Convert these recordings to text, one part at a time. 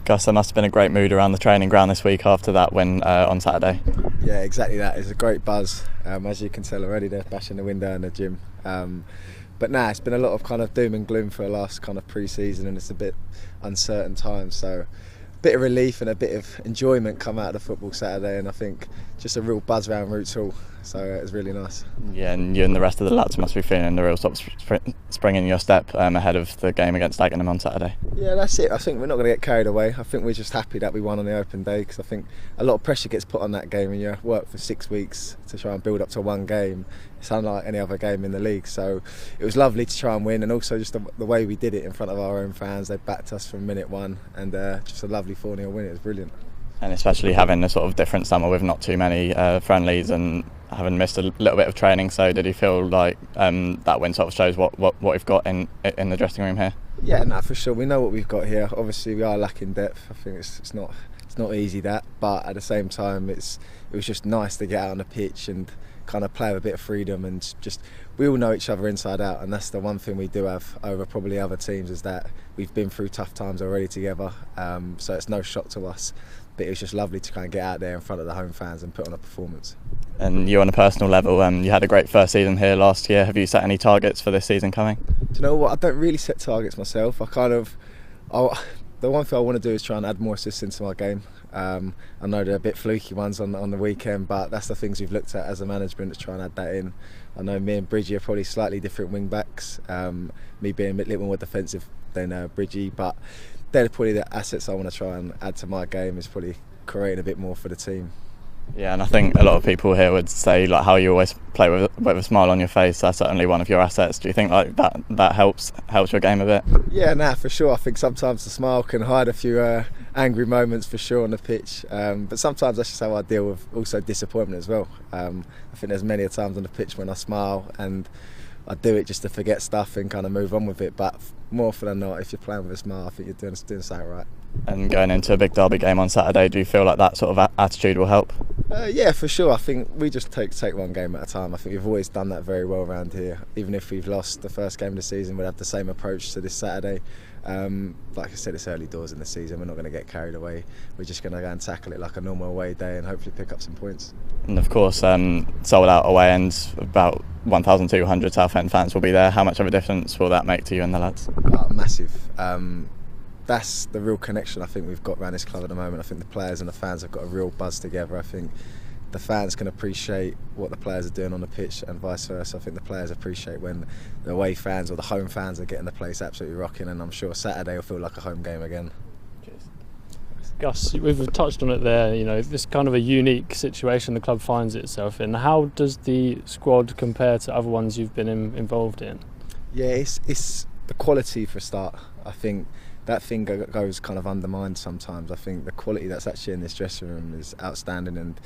Gus, there must have been a great mood around the training ground this week after that win on Saturday. Yeah, exactly that. It's a great buzz. As you can tell already, they're bashing the window in the gym. But it's been a lot of kind of doom and gloom for the last kind of pre-season, and it's a bit uncertain times. So a bit of relief and a bit of enjoyment come out of the football Saturday, and I think just a real buzz around Roots Hall. So it was really nice. Yeah, and you and the rest of the lads must be feeling the real sort of spring in your step ahead of the game against Dagenham on Saturday. Yeah, that's it. I think we're not going to get carried away. I think we're just happy that we won on the open day, because I think a lot of pressure gets put on that game, and you work for 6 weeks to try and build up to one game. It's unlike any other game in the league, so it was lovely to try and win, and also just the way we did it in front of our own fans. They backed us from minute one, and just a lovely 4-0 win. It was brilliant. And especially having a sort of different summer with not too many friendlies and having missed a little bit of training. So did you feel like that win sort of shows what we've got in the dressing room here? Yeah, for sure. We know what we've got here. Obviously, we are lacking depth. I think it's not easy that, but at the same time, it was just nice to get out on the pitch and kind of play with a bit of freedom, and just we all know each other inside out, and that's the one thing we do have over probably other teams, is that we've been through tough times already together. So it's no shock to us. But it was just lovely to kind of get out there in front of the home fans and put on a performance. And you, on a personal level, you had a great first season here last year. Have you set any targets for this season coming? Do you know what? I don't really set targets myself. The one thing I want to do is try and add more assists into my game. I know they're a bit fluky ones on the weekend, but that's the things we've looked at as a management, to try and add that in. I know me and Bridgie are probably slightly different wing backs. Me being a bit little more defensive than Bridgie, but they're probably the assets I want to try and add to my game, is probably creating a bit more for the team. Yeah, and I think a lot of people here would say like how you always play with a smile on your face. That's certainly one of your assets. Do you think like that helps your game a bit? Yeah, for sure. I think sometimes the smile can hide a few angry moments for sure on the pitch. But sometimes that's just how I deal with also disappointment as well. I think there's many times on the pitch when I smile and I do it just to forget stuff and kind of move on with it. But more often than not, if you're playing with a smile, I think you're doing something right. And going into a big derby game on Saturday, do you feel like that sort of attitude will help? Yeah, for sure. I think we just take one game at a time. I think we've always done that very well around here. Even if we've lost the first game of the season, we'll have the same approach to this Saturday. Like I said, it's early doors in the season. We're not going to get carried away. We're just going to go and tackle it like a normal away day and hopefully pick up some points. And of course, sold out away ends, about 1,200 Southend fans will be there. How much of a difference will that make to you and the lads? Massive. That's the real connection I think we've got around this club at the moment. I think the players and the fans have got a real buzz together. I think the fans can appreciate what the players are doing on the pitch and vice versa. I think the players appreciate when the away fans or the home fans are getting the place absolutely rocking, and I'm sure Saturday will feel like a home game again. Cheers. Gus, we've touched on it there, this kind of a unique situation the club finds itself in. How does the squad compare to other ones you've been involved in? Yeah, it's the quality for a start. I think that thing goes kind of undermined sometimes. I think the quality that's actually in this dressing room is outstanding, and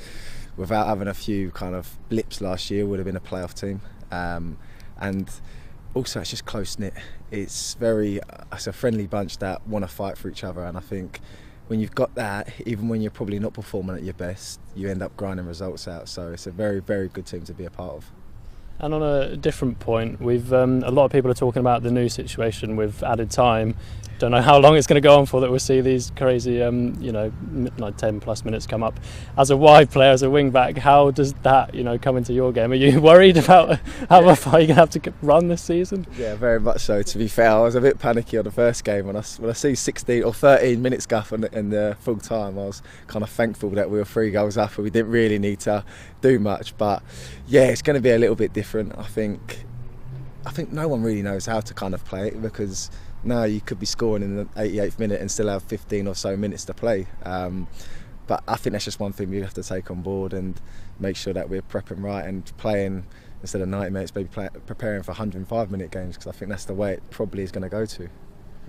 without having a few kind of blips last year, would have been a playoff team. And also it's just close-knit. It's a friendly bunch that want to fight for each other, and I think when you've got that, even when you're probably not performing at your best, you end up grinding results out. So it's a very, very good team to be a part of. And on a different point, we've a lot of people are talking about the new situation with added time. Don't know how long it's going to go on for that we'll see these crazy, like 10 plus minutes come up. As a wide player, as a wing back, how does that, come into your game? Are you worried about how far you're going to have to run this season? Yeah, very much so. To be fair, I was a bit panicky on the first game when I see 16 or 13 minutes gap in the full time. I was kind of thankful that we were 3 goals up and we didn't really need to do much. But yeah, it's going to be a little bit different. I think no one really knows how to kind of play it, because now you could be scoring in the 88th minute and still have 15 or so minutes to play. But I think that's just one thing we have to take on board and make sure that we're prepping right and playing instead of 90 minutes, maybe preparing for 105-minute games, because I think that's the way it probably is going to go to.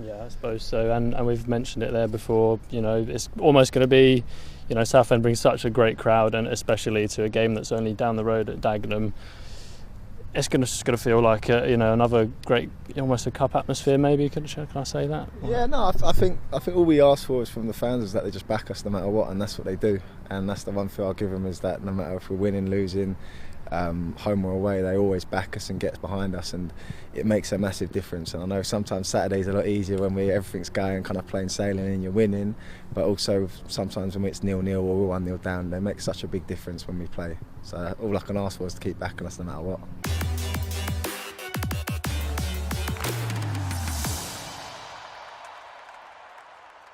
Yeah, I suppose so. And we've mentioned it there before, it's almost going to be, Southend brings such a great crowd, and especially to a game that's only down the road at Dagenham. It's going to feel like another great, almost a cup atmosphere. Maybe can I say that? Yeah, no. I think all we ask for is from the fans is that they just back us no matter what, and that's what they do. And that's the one thing I'll give them, is that no matter if we're winning, losing, home or away, they always back us and get behind us, and it makes a massive difference. And I know sometimes Saturday's a lot easier when everything's going kind of plain sailing and you're winning, but also sometimes when it's 0-0 or we're 1-0 down, they make such a big difference when we play. So all I can ask for is to keep backing us no matter what.